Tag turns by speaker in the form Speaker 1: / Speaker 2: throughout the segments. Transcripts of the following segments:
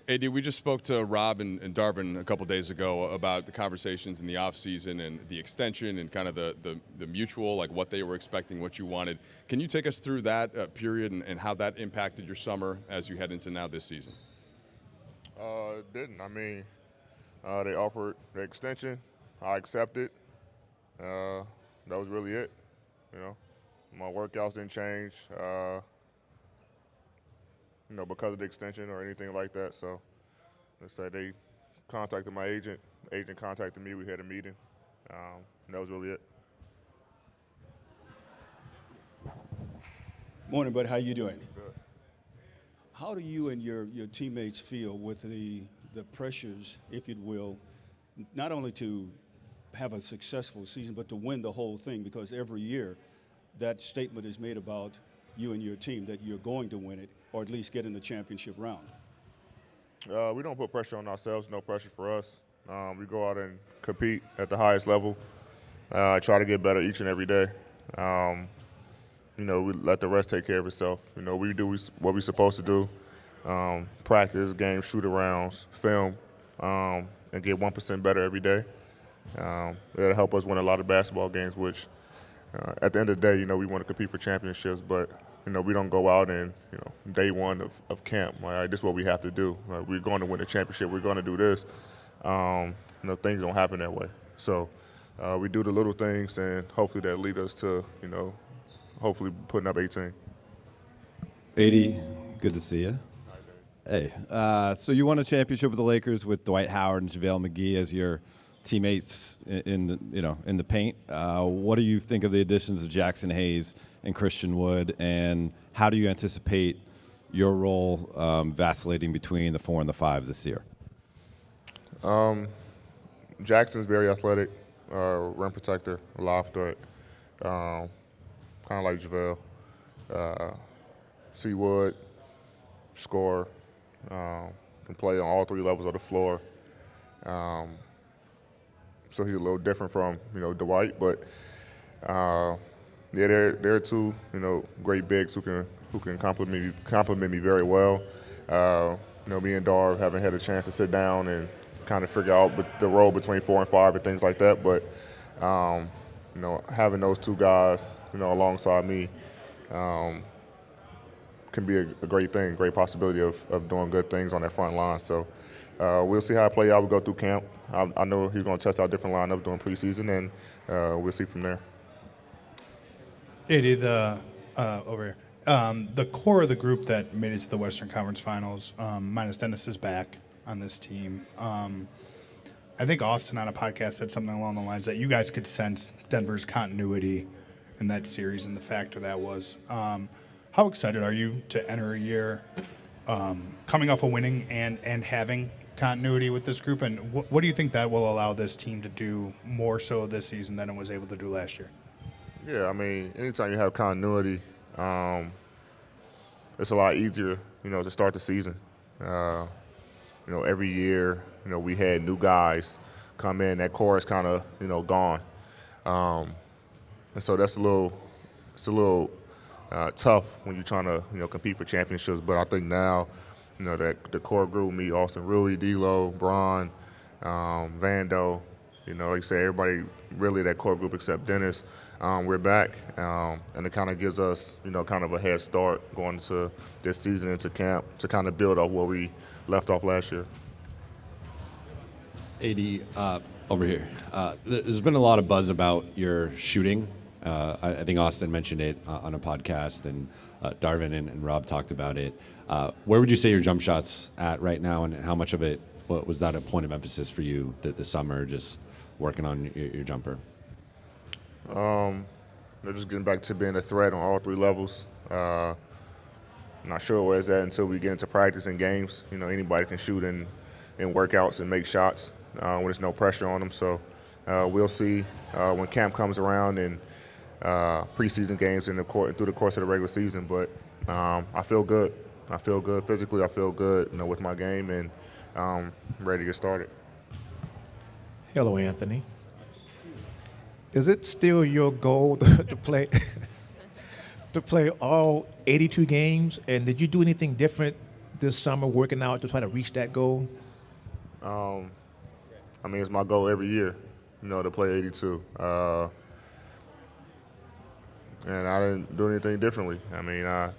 Speaker 1: AD, we just spoke to Rob and Darvin a couple days ago about the conversations in the offseason and the extension and kind of the mutual, like what they were expecting, what you wanted. Can you take us through that period and how that impacted your summer as you head into now this season?
Speaker 2: It didn't. I mean, they offered the extension. I accepted. That was really it. You know, my workouts didn't change. Because of the extension or anything like that. So, let's say they contacted my agent. The agent contacted me. We had a meeting. That was really it.
Speaker 3: Morning, bud. How you doing?
Speaker 2: Good.
Speaker 3: How do you and your teammates feel with the pressures, if you will, not only to have a successful season, but to win the whole thing? Because every year that statement is made about you and your team that you're going to win it, or at least get in the championship round.
Speaker 2: We don't put pressure on ourselves, no pressure for us. We go out and compete at the highest level. I try to get better each and every day. We let the rest take care of itself. We do what we're supposed to do. Practice, games, shoot-arounds, film, and get 1% better every day. It'll help us win a lot of basketball games, which at the end of the day, we want to compete for championships, but we don't go out and, day one of camp, all right, this is what we have to do. We're going to win the championship. We're going to do this. Things don't happen that way. So we do the little things, and hopefully that lead us to, hopefully putting up 18.
Speaker 4: 80, good to see you. Hey, so you won a championship with the Lakers with Dwight Howard and JaVale McGee as your teammates in the paint. What do you think of the additions of Jackson Hayes and Christian Wood, and how do you anticipate your role vacillating between the 4 and the 5 this year?
Speaker 2: Jackson's very athletic, rim protector, lob threat, kind of like JaVale. C. Wood, scorer, can play on all 3 levels of the floor. So he's a little different from, Dwight, but they're 2, great bigs who can compliment me very well. Me and Darv haven't had a chance to sit down and kind of figure out the role between 4 and 5 and things like that, but having those 2 guys, alongside me, can be a great thing, great possibility of doing good things on that front line. So we'll see how it play out. We go through camp. I know he's going to test out different lineups during preseason, and we'll see from there.
Speaker 5: Over here. The core of the group that made it to the Western Conference Finals, minus Dennis, is back on this team. I think Austin on a podcast said something along the lines that you guys could sense Denver's continuity in that series, and the factor that was. How excited are you to enter a year coming off of winning and having continuity with this group? And what do you think that will allow this team to do more so this season than it was able to do last year?
Speaker 2: Yeah, I mean, anytime you have continuity, it's a lot easier, to start the season. Every year, we had new guys come in. That core is kind of, gone. And so that's a little tough when you're trying to, compete for championships. But I think now, that the core group, me, Austin Rui, D'Lo, Bron, Vando, like you say, everybody really that core group except Dennis, we're back. And it kind of gives us, kind of a head start going into this season, into camp, to kind of build off where we left off last year.
Speaker 6: AD, over here. There's been a lot of buzz about your shooting. I think Austin mentioned it on a podcast, and Darvin and Rob talked about it. Where would you say your jump shot's at right now, and how much of it was that a point of emphasis for you this summer, just working on your jumper?
Speaker 2: Just getting back to being a threat on all 3 levels. Not sure where it's at until we get into practice and games. Anybody can shoot in workouts and make shots when there's no pressure on them. So we'll see when camp comes around and preseason games through the course of the regular season. But I feel good. I feel good physically. I feel good, with my game, and ready to get started.
Speaker 7: Hello, Anthony. Is it still your goal to play to play all 82 games? And did you do anything different this summer working out to try to reach that goal?
Speaker 2: I mean, it's my goal every year, to play 82. And I didn't do anything differently. I mean, I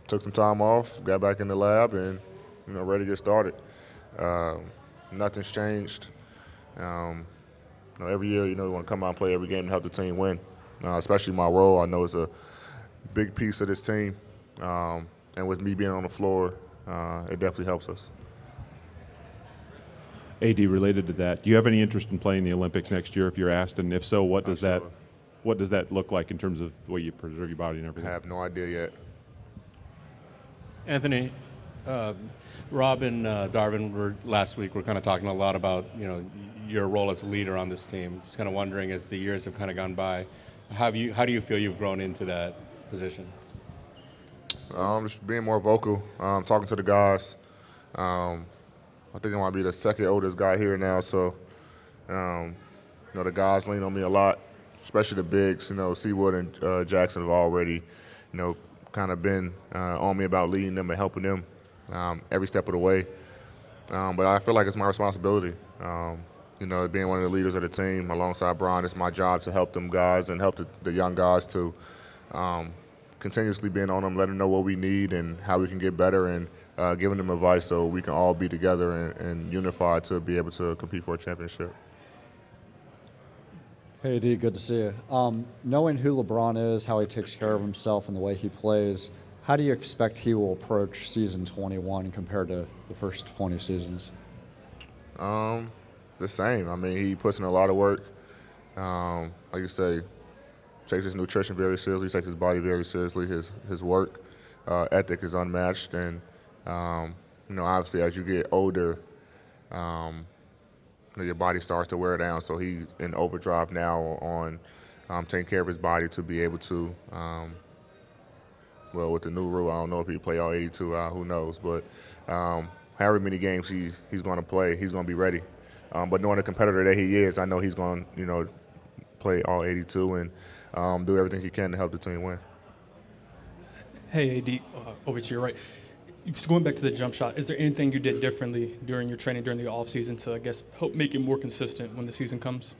Speaker 2: took some time off, got back in the lab, and, ready to get started. Nothing's changed. Every year, we want to come out and play every game and help the team win. Especially my role, I know it's a big piece of this team. And with me being on the floor, it definitely helps us.
Speaker 8: AD, related to that, do you have any interest in playing the Olympics next year if you're asked? And if so, what does that look like in terms of the way you preserve your body and everything?
Speaker 2: I have no idea yet.
Speaker 9: Anthony, Rob and Darvin last week were kind of talking a lot about your role as a leader on this team. Just kind of wondering, as the years have kind of gone by, how do you feel you've grown into that position?
Speaker 2: Just being more vocal, talking to the guys. I think I might be the second oldest guy here now, so the guys lean on me a lot, especially the bigs. Seawood and Jackson have already, kind of been on me about leading them and helping them every step of the way. But I feel like it's my responsibility. Being one of the leaders of the team alongside Brian, it's my job to help them guys and help the young guys to continuously being on them, letting them know what we need and how we can get better, and giving them advice so we can all be together and unified to be able to compete for a championship.
Speaker 10: Hey, D, good to see you. Knowing who LeBron is, how he takes care of himself, and the way he plays, how do you expect he will approach season 21 compared to the first 20 seasons?
Speaker 2: The same. I mean, he puts in a lot of work. Like you say, takes his nutrition very seriously, takes his body very seriously. His work ethic is unmatched, and obviously as you get older, your body starts to wear down. So he's in overdrive now on taking care of his body to be able to. Well, with the new rule, I don't know if he play all 82. Who knows? But however many games he's going to play, he's going to be ready. But knowing the competitor that he is, I know he's going to play all 82 and do everything he can to help the team win.
Speaker 11: Hey, AD, over to your right. Just going back to the jump shot, is there anything you did differently during your training during the offseason to, I guess, help make it more consistent when the season comes?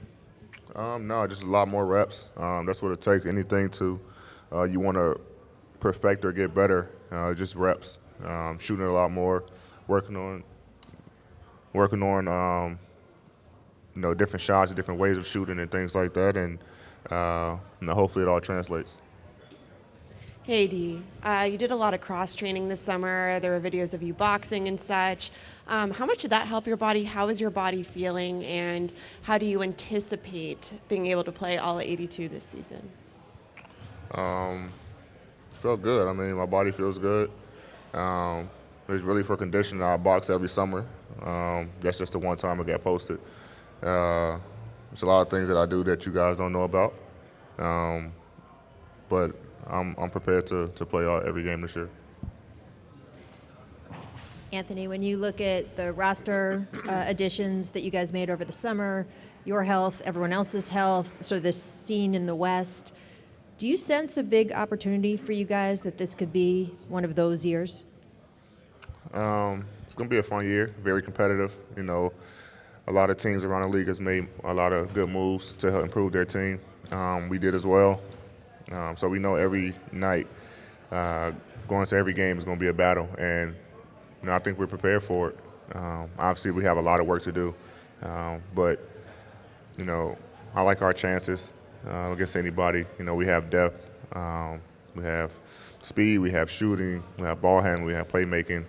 Speaker 2: No, just a lot more reps. That's what it takes. Anything to you want to perfect or get better, just reps. Shooting a lot more, working on different shots, different ways of shooting and things like that, and hopefully it all translates.
Speaker 12: Hey, D. You did a lot of cross-training this summer. There were videos of you boxing and such. How much did that help your body? How is your body feeling? And how do you anticipate being able to play all 82 this season?
Speaker 2: Felt good. I mean, my body feels good. It's really for conditioning. I box every summer. That's just the one time I got posted. There's a lot of things that I do that you guys don't know about. But I'm prepared to play every game this year.
Speaker 13: Anthony, when you look at the roster additions that you guys made over the summer, your health, everyone else's health, so this scene in the West, do you sense a big opportunity for you guys that this could be one of those years?
Speaker 2: It's going to be a fun year, very competitive. A lot of teams around the league has made a lot of good moves to help improve their team. We did as well. So we know every night going to every game is going to be a battle, and I think we're prepared for it. Obviously, we have a lot of work to do, but I like our chances against anybody. We have depth, we have speed, we have shooting, we have ball handling, we have playmaking.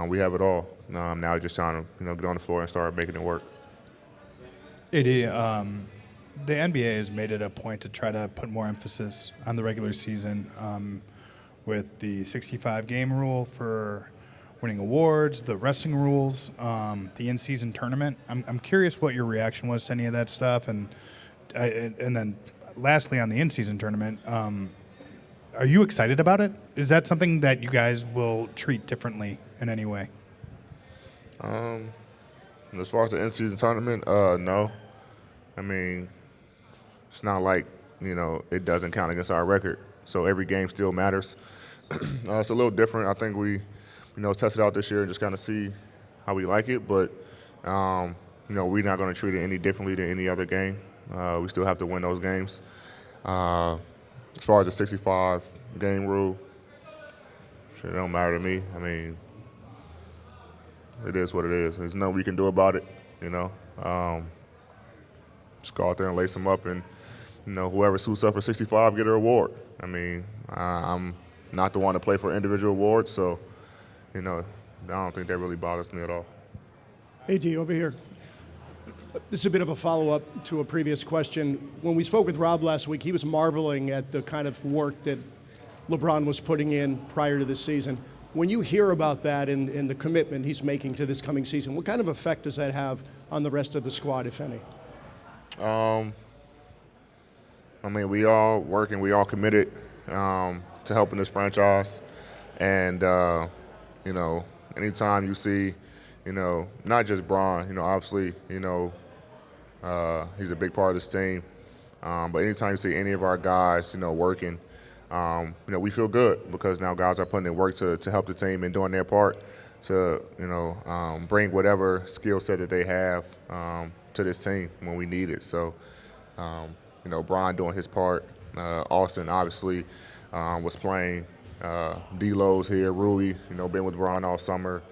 Speaker 2: We have it all. Now just trying to get on the floor and start making it work.
Speaker 5: AD, the NBA has made it a point to try to put more emphasis on the regular season with the 65-game rule for winning awards, the resting rules, the in-season tournament. I'm curious what your reaction was to any of that stuff, and then lastly on the in-season tournament, are you excited about it? Is that something that you guys will treat differently in any way?
Speaker 2: As far as the in-season tournament, no. I mean, it's not like, it doesn't count against our record. So every game still matters. It's a little different. I think we, test it out this year and just kind of see how we like it. But, we're not going to treat it any differently than any other game. We still have to win those games. As far as the 65-game rule, it don't matter to me. I mean, it is what it is. There's nothing we can do about it, Just go out there and lace them up, and, whoever suits up for 65 get a reward. I mean, I'm not the one to play for individual awards, so, I don't think that really bothers me at all.
Speaker 14: AD, over here. This is a bit of a follow-up to a previous question. When we spoke with Rob last week, he was marveling at the kind of work that LeBron was putting in prior to this season. When you hear about that and the commitment he's making to this coming season, what kind of effect does that have on the rest of the squad, if any?
Speaker 2: We all working, we all committed to helping this franchise. And, anytime you see, not just Bron, obviously, he's a big part of this team. But anytime you see any of our guys, working, we feel good because now guys are putting in work to help the team and doing their part to, bring whatever skill set that they have to this team when we need it. So, Bron doing his part. Austin obviously was playing. D-Lowe's here, Rui, been with Bron all summer.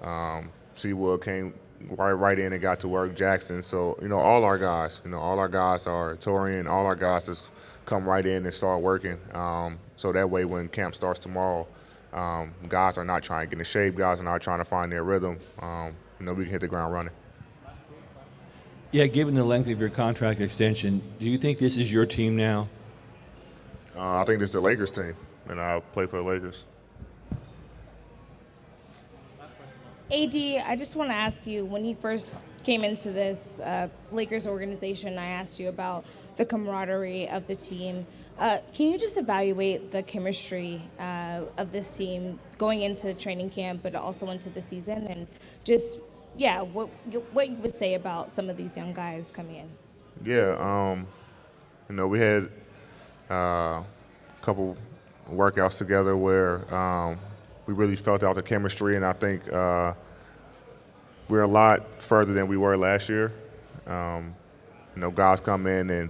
Speaker 2: Seawood came right in and got to work. Jackson. So, all our guys, are Torian, all our guys just come right in and start working. So that way when camp starts tomorrow, guys are not trying to get in shape. Guys are not trying to find their rhythm. We can hit the ground running.
Speaker 15: Yeah, given the length of your contract extension, do you think this is your team now?
Speaker 2: I think this is the Lakers team, and I play for the Lakers.
Speaker 16: AD, I just want to ask you, when you first came into this Lakers organization, I asked you about the camaraderie of the team. Can you just evaluate the chemistry of this team going into training camp, but also into the season, and just, what you would say about some of these young guys coming in?
Speaker 2: Yeah, we had a couple workouts together where we really felt out the chemistry, and I think we're a lot further than we were last year. Guys come in and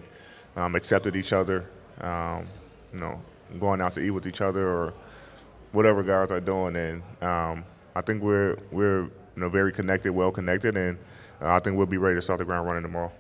Speaker 2: accepted each other, going out to eat with each other or whatever guys are doing, and I think we're very connected, well connected, and I think we'll be ready to start the ground running tomorrow.